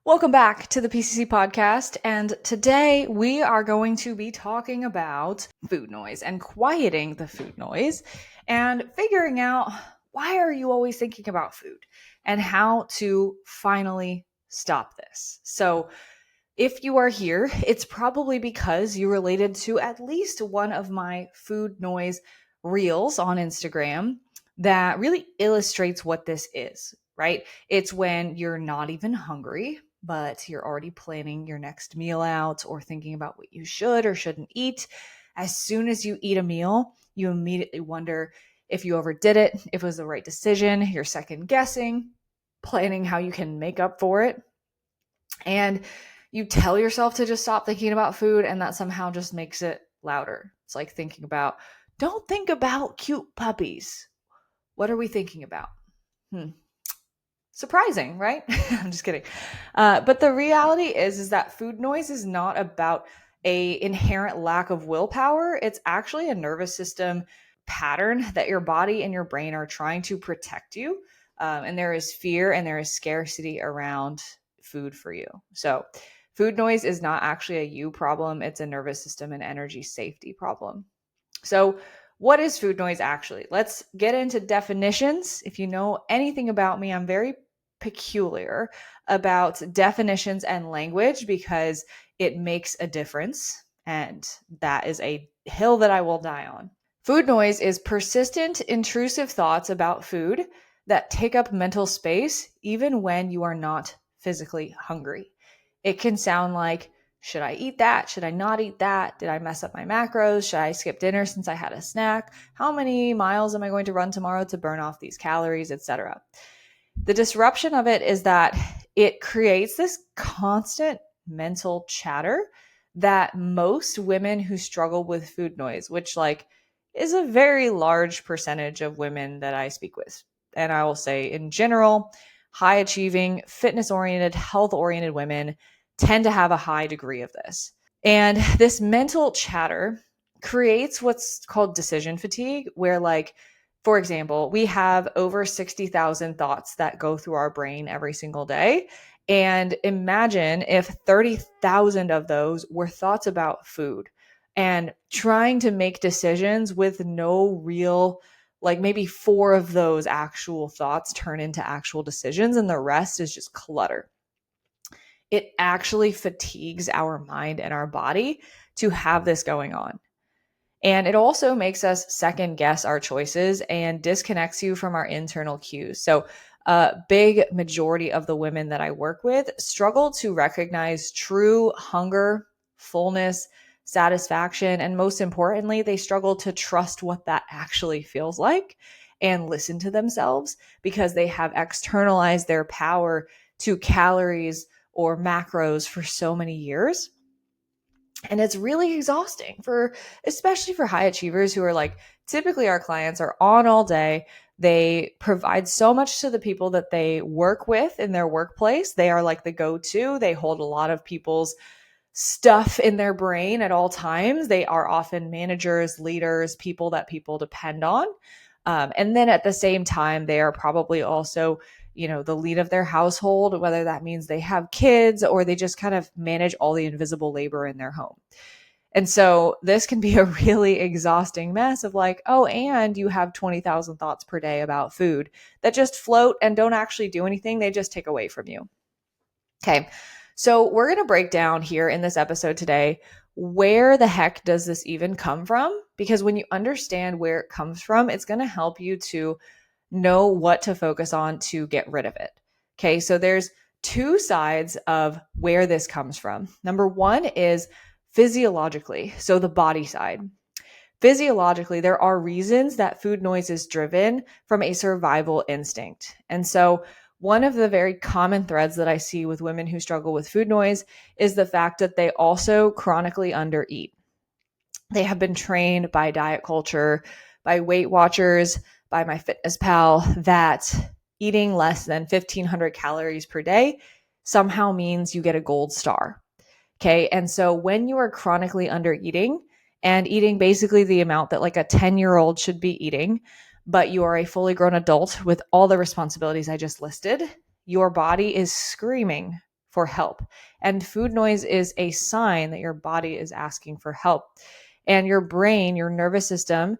Welcome back to the PCC podcast. And today we are going to be talking about food noise and quieting the food noise and figuring out why are you always thinking about food and how to finally stop this. So if you are here, it's probably because you related to at least one of my food noise reels on Instagram that really illustrates what this is, right? It's when you're not even hungry, but you're already planning your next meal out or thinking about what you should or shouldn't eat. As soon as you eat a meal, you immediately wonder if you overdid it, if it was the right decision. You're second guessing, planning how you can make up for it. And you tell yourself to just stop thinking about food, and that somehow just makes it louder. It's like thinking about, don't think about cute puppies. What are we thinking about? Surprising, right? I'm just kidding. But the reality is that food noise is not about a inherent lack of willpower. It's actually a nervous system pattern that your body and your brain are trying to protect you. And there is fear and there is scarcity around food for you. So food noise is not actually a you problem. It's a nervous system and energy safety problem. So what is food noise actually? Let's get into definitions. If you know anything about me, I'm very peculiar about definitions and language because it makes a difference. And that is a hill that I will die on. Food noise is persistent, intrusive thoughts about food that take up mental space even when you are not physically hungry. It can sound like, should I eat that? Should I not eat that? Did I mess up my macros? Should I skip dinner since I had a snack? How many miles am I going to run tomorrow to burn off these calories, etc.? The disruption of it is that it creates this constant mental chatter that most women who struggle with food noise, which is a very large percentage of women that I speak with. And I will say in general, high achieving, fitness oriented, health oriented women tend to have a high degree of this. And this mental chatter creates what's called decision fatigue, where for example, we have over 60,000 thoughts that go through our brain every single day. And imagine if 30,000 of those were thoughts about food and trying to make decisions with no real, maybe 4 of those actual thoughts turn into actual decisions and the rest is just clutter. It actually fatigues our mind and our body to have this going on. And it also makes us second guess our choices and disconnects you from our internal cues. So a big majority of the women that I work with struggle to recognize true hunger, fullness, satisfaction, and most importantly, they struggle to trust what that actually feels like and listen to themselves because they have externalized their power to calories or macros for so many years. And it's really exhausting especially for high achievers who are typically our clients are on all day. They provide so much to the people that they work with in their workplace. They are the go-to. They hold a lot of people's stuff in their brain at all times. They are often managers, leaders, people that people depend on. And then at the same time, they are probably also the lead of their household, whether that means they have kids or they just kind of manage all the invisible labor in their home. And so this can be a really exhausting mess of and you have 20,000 thoughts per day about food that just float and don't actually do anything. They just take away from you. Okay. So we're going to break down here in this episode today, where the heck does this even come from? Because when you understand where it comes from, it's going to help you to know what to focus on to get rid of it. Okay, so there's 2 sides of where this comes from. Number 1 is physiologically, so the body side. Physiologically, there are reasons that food noise is driven from a survival instinct. And so one of the very common threads that I see with women who struggle with food noise is the fact that they also chronically undereat. They have been trained by diet culture, by Weight Watchers, by MyFitnessPal, that eating less than 1,500 calories per day somehow means you get a gold star. Okay. And so when you are chronically undereating and eating basically the amount that a 10-year-old should be eating, but you are a fully grown adult with all the responsibilities I just listed, your body is screaming for help. And food noise is a sign that your body is asking for help. And your brain, your nervous system,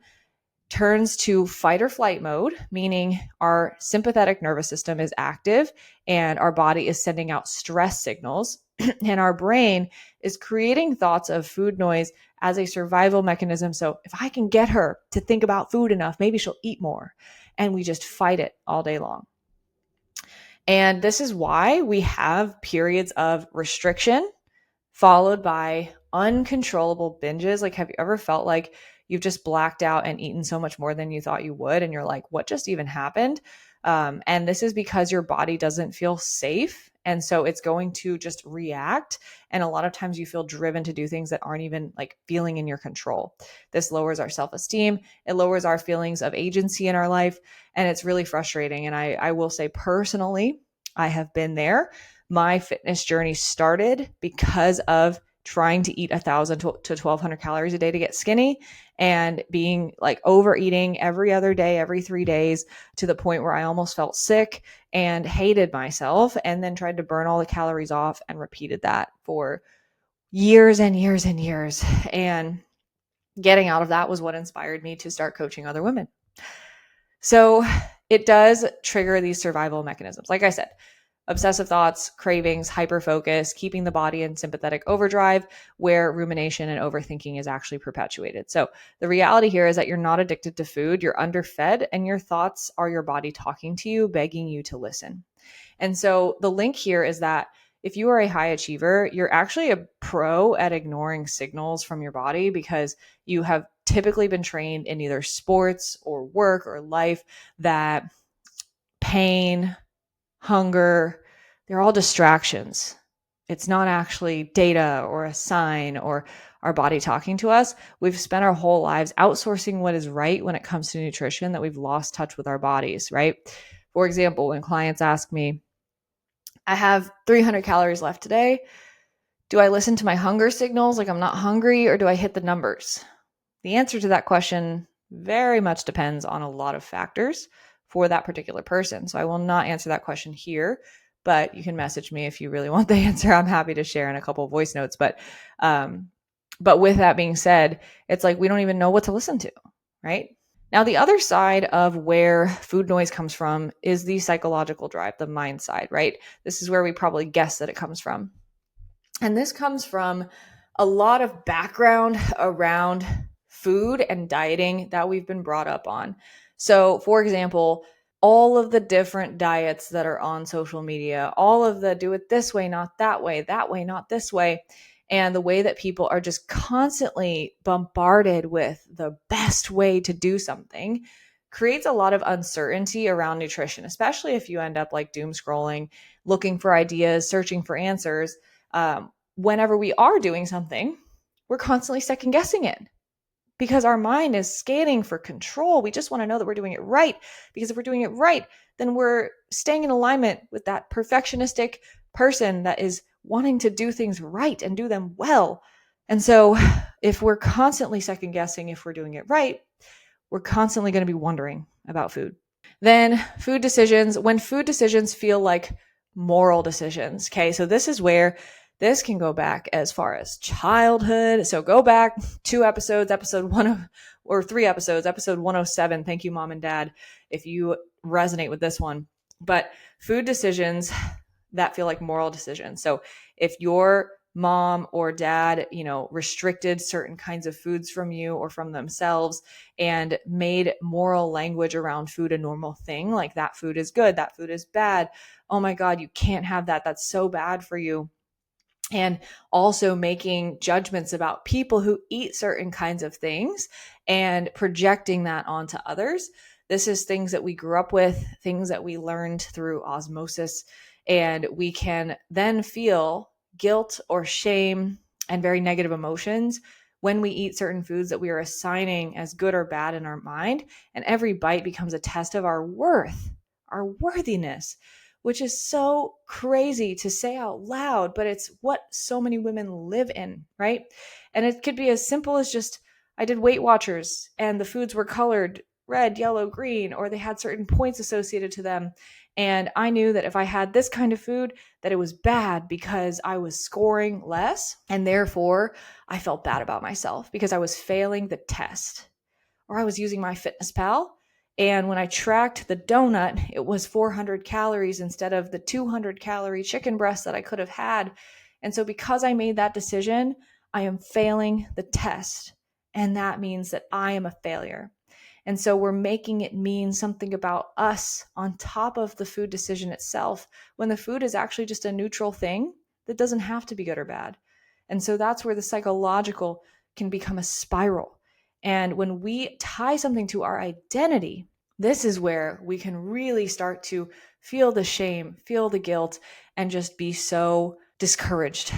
turns to fight or flight mode, meaning our sympathetic nervous system is active and our body is sending out stress signals. And our brain is creating thoughts of food noise as a survival mechanism. So if I can get her to think about food enough, maybe she'll eat more. And we just fight it all day long. And this is why we have periods of restriction followed by uncontrollable binges. Like, have you ever felt like you've just blacked out and eaten so much more than you thought you would? And you're like, what just even happened? And this is because your body doesn't feel safe. And so it's going to just react. And a lot of times you feel driven to do things that aren't even like feeling in your control. This lowers our self-esteem. It lowers our feelings of agency in our life. And it's really frustrating. And I will say personally, I have been there. My fitness journey started because of trying to eat 1,000 to 1,200 calories a day to get skinny and being like overeating every other day, every 3 days, to the point where I almost felt sick and hated myself, and then tried to burn all the calories off and repeated that for years and years and years. And getting out of that was what inspired me to start coaching other women. So it does trigger these survival mechanisms. Like I said, obsessive thoughts, cravings, hyperfocus, keeping the body in sympathetic overdrive, where rumination and overthinking is actually perpetuated. So the reality here is that you're not addicted to food, you're underfed, and your thoughts are your body talking to you, begging you to listen. And so the link here is that if you are a high achiever, you're actually a pro at ignoring signals from your body because you have typically been trained in either sports or work or life that pain, hunger, they're all distractions. It's not actually data or a sign or our body talking to us. We've spent our whole lives outsourcing what is right when it comes to nutrition, that we've lost touch with our bodies, right? For example, when clients ask me, I have 300 calories left today. Do I listen to my hunger signals like I'm not hungry, or do I hit the numbers? The answer to that question very much depends on a lot of factors for that particular person. So I will not answer that question here, but you can message me if you really want the answer. I'm happy to share in a couple of voice notes. But with that being said, it's like we don't even know what to listen to, right? Now, the other side of where food noise comes from is the psychological drive, the mind side, right? This is where we probably guess that it comes from. And this comes from a lot of background around food and dieting that we've been brought up on. So, for example, all of the different diets that are on social media, all of the do it this way, not that way, not this way, and the way that people are just constantly bombarded with the best way to do something creates a lot of uncertainty around nutrition, especially if you end up like doom scrolling, looking for ideas, searching for answers. Whenever we are doing something, we're constantly second guessing it because our mind is scanning for control. We just want to know that we're doing it right, because if we're doing it right, then we're staying in alignment with that perfectionistic person that is wanting to do things right and do them well. And so if we're constantly second guessing if we're doing it right, we're constantly going to be wondering about food. Then food decisions, when food decisions feel like moral decisions. Okay, so this is where this can go back as far as childhood. So go back 2 episodes, episode 3 episodes, episode 107. Thank you, mom and dad, if you resonate with this one. But food decisions that feel like moral decisions. So if your mom or dad, restricted certain kinds of foods from you or from themselves and made moral language around food a normal thing, like that food is good, that food is bad. Oh my God, you can't have that. That's so bad for you. And also making judgments about people who eat certain kinds of things and projecting that onto others. This is things that we grew up with, things that we learned through osmosis, and we can then feel guilt or shame and very negative emotions when we eat certain foods that we are assigning as good or bad in our mind. And every bite becomes a test of our worth, our worthiness, which is so crazy to say out loud, but it's what so many women live in, right? And it could be as simple as just, I did Weight Watchers and the foods were colored red, yellow, green, or they had certain points associated to them. And I knew that if I had this kind of food, that it was bad because I was scoring less. And therefore, I felt bad about myself because I was failing the test. Or I was using MyFitnessPal. And when I tracked the donut, it was 400 calories instead of the 200-calorie chicken breast that I could have had. And so because I made that decision, I am failing the test. And that means that I am a failure. And so we're making it mean something about us on top of the food decision itself, when the food is actually just a neutral thing that doesn't have to be good or bad. And so that's where the psychological can become a spiral. And when we tie something to our identity, this is where we can really start to feel the shame, feel the guilt, and just be so discouraged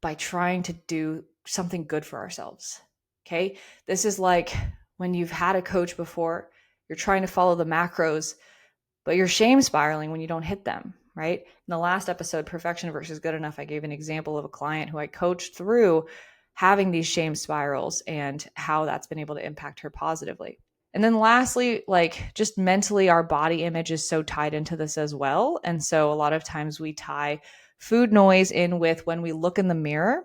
by trying to do something good for ourselves. Okay. This is like when you've had a coach before, you're trying to follow the macros, but you're shame spiraling when you don't hit them, right? In the last episode, Perfection versus Good Enough, I gave an example of a client who I coached through having these shame spirals and how that's been able to impact her positively. And then lastly, like just mentally, our body image is so tied into this as well. And so a lot of times we tie food noise in with when we look in the mirror,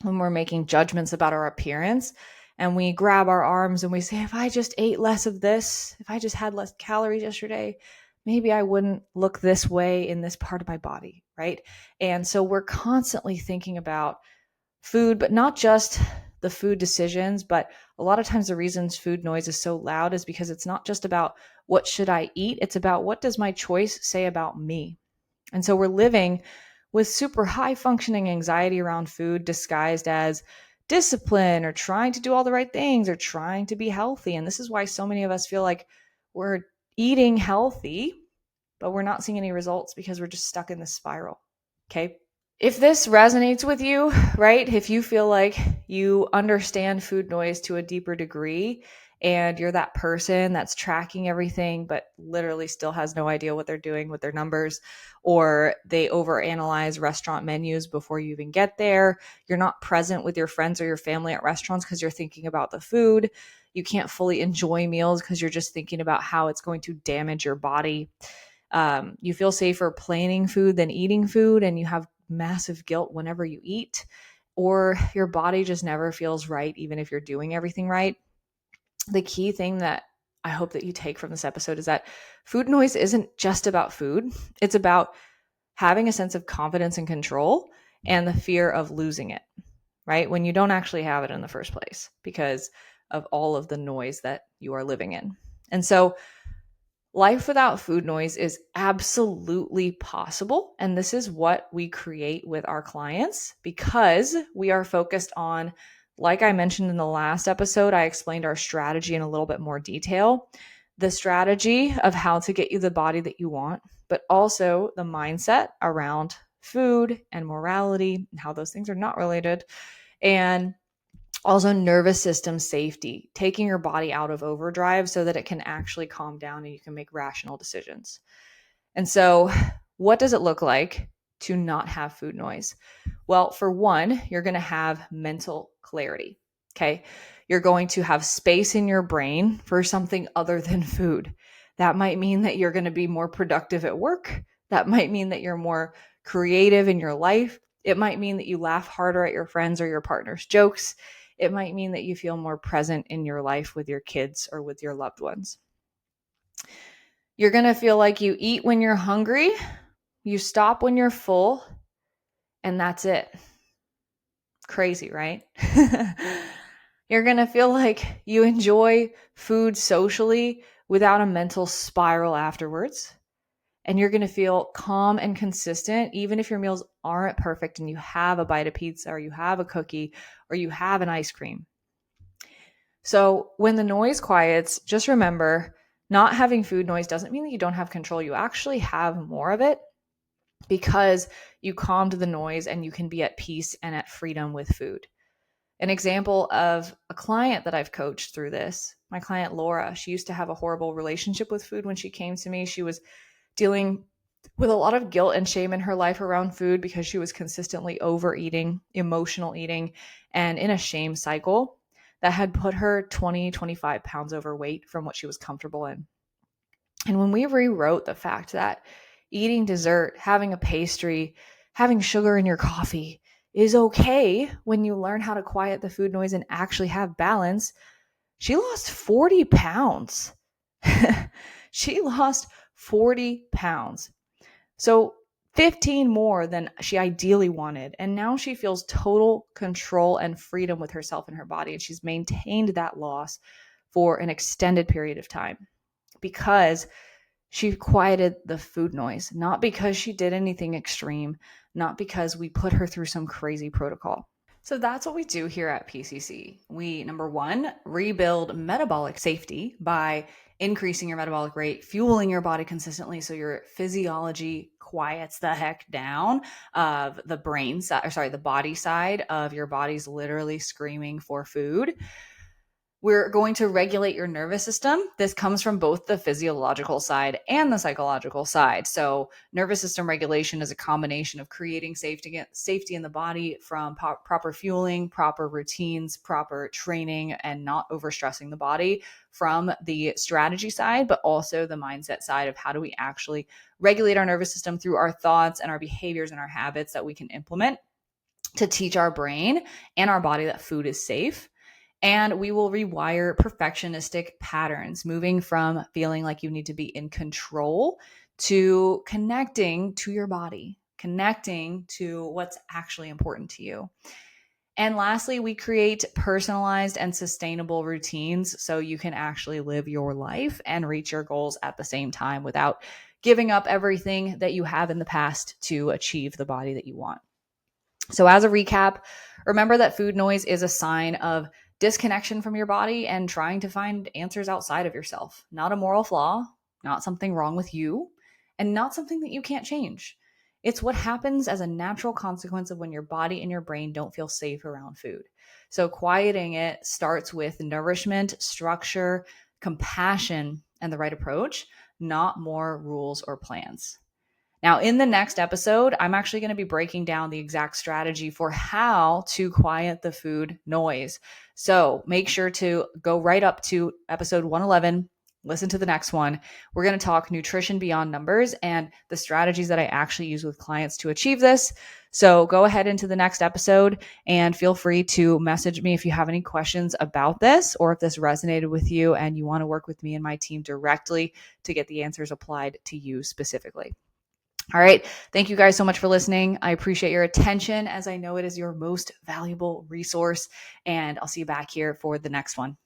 when we're making judgments about our appearance, and we grab our arms and we say, if I just ate less of this, if I just had less calories yesterday, maybe I wouldn't look this way in this part of my body, right? And so we're constantly thinking about food, but not just the food decisions, but a lot of times the reasons food noise is so loud is because it's not just about what should I eat, it's about what does my choice say about me. And so we're living with super high functioning anxiety around food disguised as discipline or trying to do all the right things or trying to be healthy. And this is why so many of us feel like we're eating healthy, but we're not seeing any results because we're just stuck in this spiral. Okay. If this resonates with you, right? If you feel like you understand food noise to a deeper degree and you're that person that's tracking everything, but literally still has no idea what they're doing with their numbers, or they overanalyze restaurant menus before you even get there. You're not present with your friends or your family at restaurants because you're thinking about the food. You can't fully enjoy meals because you're just thinking about how it's going to damage your body. You feel safer planning food than eating food, and you have massive guilt whenever you eat, or your body just never feels right, even if you're doing everything right. The key thing that I hope that you take from this episode is that food noise isn't just about food. It's about having a sense of confidence and control and the fear of losing it, right? When you don't actually have it in the first place because of all of the noise that you are living in. And so life without food noise is absolutely possible. And this is what we create with our clients because we are focused on, like I mentioned in the last episode, I explained our strategy in a little bit more detail. The strategy of how to get you the body that you want, but also the mindset around food and morality and how those things are not related. And also nervous system safety, taking your body out of overdrive so that it can actually calm down and you can make rational decisions. And so, what does it look like to not have food noise? Well, for one, you're going to have mental clarity. Okay. You're going to have space in your brain for something other than food. That might mean that you're going to be more productive at work. That might mean that you're more creative in your life. It might mean that you laugh harder at your friends or your partner's jokes. It might mean that you feel more present in your life with your kids or with your loved ones. You're going to feel like you eat when you're hungry, you stop when you're full, and that's it. Crazy, right? You're going to feel like you enjoy food socially without a mental spiral afterwards. And you're going to feel calm and consistent, even if your meals aren't perfect and you have a bite of pizza or you have a cookie or you have an ice cream. So when the noise quiets, just remember, not having food noise doesn't mean that you don't have control. You actually have more of it because you calmed the noise and you can be at peace and at freedom with food. An example of a client that I've coached through this, my client Laura, she used to have a horrible relationship with food when she came to me. She was dealing with a lot of guilt and shame in her life around food because she was consistently overeating, emotional eating, and in a shame cycle that had put her 20, 25 pounds overweight from what she was comfortable in. And when we rewrote the fact that eating dessert, having a pastry, having sugar in your coffee is okay when you learn how to quiet the food noise and actually have balance, she lost 40 pounds. She lost 40 pounds. So 15 more than she ideally wanted. And now she feels total control and freedom with herself and her body. And she's maintained that loss for an extended period of time because she quieted the food noise, not because she did anything extreme, not because we put her through some crazy protocol. So that's what we do here at PCC. We, number one, rebuild metabolic safety by increasing your metabolic rate, fueling your body consistently so your physiology quiets the heck down of the brain side, or sorry, the body side of your body's literally screaming for food. We're going to regulate your nervous system. This comes from both the physiological side and the psychological side. So, nervous system regulation is a combination of creating safety in the body from proper fueling, proper routines, proper training, and not overstressing the body from the strategy side, but also the mindset side of how do we actually regulate our nervous system through our thoughts and our behaviors and our habits that we can implement to teach our brain and our body that food is safe. And we will rewire perfectionistic patterns, moving from feeling like you need to be in control to connecting to your body, connecting to what's actually important to you. And lastly, we create personalized and sustainable routines so you can actually live your life and reach your goals at the same time without giving up everything that you have in the past to achieve the body that you want. So, as a recap, remember that food noise is a sign of disconnection from your body and trying to find answers outside of yourself. Not a moral flaw, not something wrong with you, and not something that you can't change. It's what happens as a natural consequence of when your body and your brain don't feel safe around food. So, quieting it starts with nourishment, structure, compassion, and the right approach, not more rules or plans. Now, in the next episode, I'm actually going to be breaking down the exact strategy for how to quiet the food noise. So make sure to go right up to episode 111, listen to the next one. We're going to talk nutrition beyond numbers and the strategies that I actually use with clients to achieve this. So go ahead into the next episode and feel free to message me if you have any questions about this or if this resonated with you and you want to work with me and my team directly to get the answers applied to you specifically. All right. Thank you guys so much for listening. I appreciate your attention as I know it is your most valuable resource. And I'll see you back here for the next one.